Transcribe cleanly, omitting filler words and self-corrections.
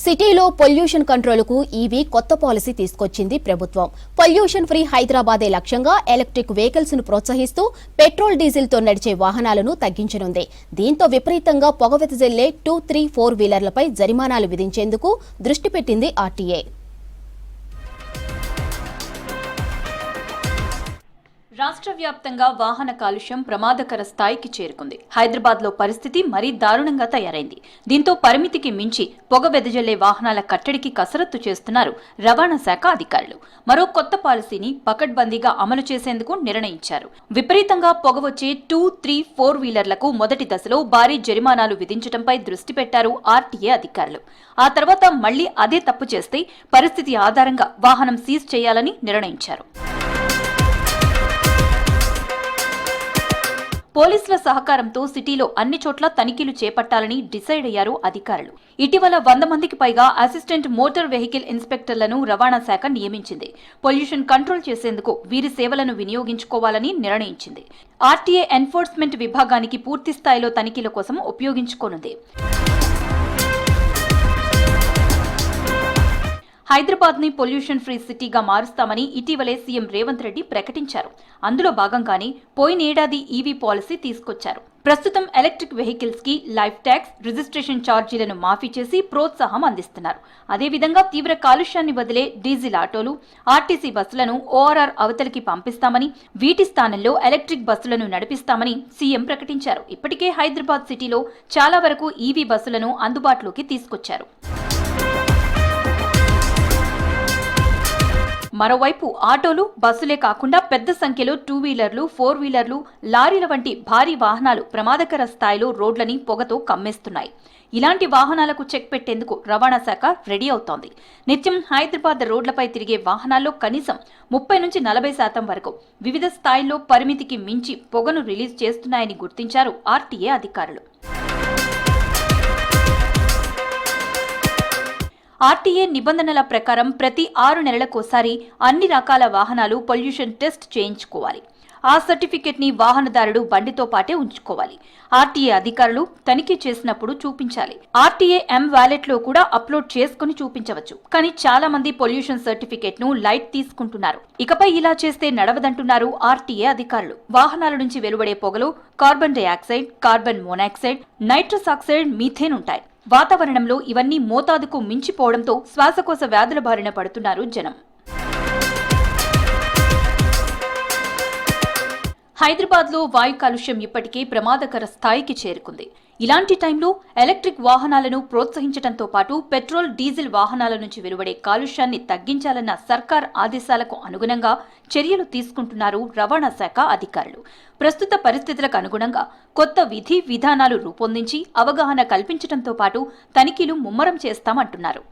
సిటీలో pollution కంట్రోల్కు EV కొత్త policy తీసుకొచ్చింది ప్రభుత్వం. పొల్యూషన్ ఫ్రీ హైదరాబాదే లక్ష్యంగా ఎలక్ట్రిక్ వెహికల్స్ ను ప్రోత్సహిస్తూ పెట్రోల్ డీజిల్ తో నడిచే వాహనాలను తగ్గించనుంది. దీంతో విపరీతంగా పొగ వెదజల్లే 2, 3, 4 వీలర్లపై జరిమానాలు విధించేందుకు దృష్టి పెట్టింది ఆర్టీఏ. రాష్ట్ర వ్యాప్తంగా వాహన కాలుష్యం ప్రమాదకర స్థాయికి చేరుకుంది. హైదరాబాద్లో పరిస్థితి మరీ దారుణంగా తయారైంది. దీంతో పరిమితికి మించి పొగ వెదజల్లే వాహనాల కట్టడికి కసరత్తు చేస్తున్నారు రవాణా శాఖ అధికారులు. మరో కొత్త పాలసీని పకడ్బందీగా అమలు చేసేందుకు నిర్ణయించారు. విపరీతంగా పొగ వచ్చే 2, 3, 4 వీలర్లకు మొదటి దశలో భారీ జరిమానాలు విధించడంపై దృష్టి పెట్టారు ఆర్టీఏ అధికారులు. ఆ తర్వాత మళ్లీ అదే తప్పు చేస్తే పరిస్థితి ఆధారంగా వాహనం సీజ్ చేయాలని నిర్ణయించారు. పోలీసుల సహకారంతో సిటీలో అన్ని చోట్ల తనిఖీలు చేపట్టాలని డిసైడ్ అయ్యారు అధికారులు. ఇటీవల 100 మందికి పైగా అసిస్టెంట్ మోటార్ వెహికల్ ఇన్స్పెక్టర్లను రవాణా శాఖ నియమించింది. పొల్యూషన్ కంట్రోల్ చేసేందుకు వీరి సేవలను వినియోగించుకోవాలని నిర్ణయించింది. ఆర్టీఏ ఎన్ఫోర్స్మెంట్ విభాగానికి పూర్తి స్థాయిలో తనిఖీల కోసం ఉపయోగించుకోనుంది. హైదరాబాద్ ని పొల్యూషన్ ఫ్రీ సిటీగా మారుస్తామని ఇటీవలే సీఎం రేవంత్ రెడ్డి ప్రకటించారు. అందులో భాగంగానే పోయినేడాది ఈవీ పాలసీ తీసుకొచ్చారు. ప్రస్తుతం ఎలక్ట్రిక్ వెహికల్స్ కి లైఫ్ ట్యాక్స్, రిజిస్ట్రేషన్ ఛార్జీలను మాఫీ చేసి ప్రోత్సాహం అందిస్తున్నారు. అదేవిధంగా తీవ్ర కాలుష్యాన్ని వదిలే డీజిల్ ఆటోలు, ఆర్టీసీ బస్సులను ఓఆర్ఆర్ అవతలికి పంపిస్తామని, వీటి స్థానంలో ఎలక్ట్రిక్ బస్సులను నడిపిస్తామని సీఎం ప్రకటించారు. ఇప్పటికే హైదరాబాద్ సిటీలో చాలా వరకు ఈవీ బస్సులను అందుబాటులోకి తీసుకొచ్చారు. మరోవైపు ఆటోలు, బస్సులే కాకుండా పెద్ద సంఖ్యలో 2 వీలర్లు, 4 వీలర్లు, లారీల వంటి భారీ వాహనాలు ప్రమాదకర స్థాయిలో రోడ్లని పొగతో కమ్మేస్తున్నాయి. ఇలాంటి వాహనాలకు చెక్ పెట్టేందుకు రవాణా శాఖ రెడీ అవుతోంది. నిత్యం హైదరాబాద్ రోడ్లపై తిరిగే వాహనాల్లో కనీసం 30 నుంచి 40% వరకు వివిధ స్థాయిల్లో పరిమితికి మించి పొగను రిలీజ్ చేస్తున్నాయని గుర్తించారు ఆర్టీఏ అధికారులు. ఆర్టీఏ నిబంధనల ప్రకారం ప్రతి 6 నెలలకోసారి అన్ని రకాల వాహనాలు పొల్యూషన్ టెస్ట్ చేయించుకోవాలి. ఆ సర్టిఫికెట్ ని వాహనదారుడు బండితో పాటే ఉంచుకోవాలి. ఆర్టీఏ అధికారులు తనిఖీ చేసినప్పుడు చూపించాలి. ఆర్టీఏ వాలెట్ లో కూడా అప్లోడ్ చేసుకుని చూపించవచ్చు. కానీ చాలా మంది పొల్యూషన్ సర్టిఫికెట్ ను లైట్ తీసుకుంటున్నారు. ఇకపై ఇలా చేస్తే నడవదంటున్నారు ఆర్టీఏ అధికారులు. వాహనాల నుంచి వెలువడే పొగలో carbon dioxide, carbon monoxide, nitrous oxide, methane ఉంటాయి. వాతావరణంలో ఇవన్నీ మోతాదుకు మించిపోవడంతో శ్వాసకోశ వ్యాధుల బారిన పడుతున్నారు జనం. హైదరాబాద్లో వాయు కాలుష్యం ఇప్పటికే ప్రమాదకర స్థాయికి చేరుకుంది. ఇలాంటి టైంలో ఎలక్ట్రిక్ వాహనాలను ప్రోత్సహించడంతో పాటు పెట్రోల్, డీజిల్ వాహనాల నుంచి వెలువడే కాలుష్యాన్ని తగ్గించాలన్న సర్కార్ ఆదేశాలకు అనుగుణంగా చర్యలు తీసుకుంటున్నారు రవాణా శాఖ అధికారులు. ప్రస్తుత పరిస్థితులకు అనుగుణంగా కొత్త విధి విధానాలు రూపొందించి అవగాహన కల్పించడంతో పాటు తనిఖీలు ముమ్మరం చేస్తామంటున్నారు.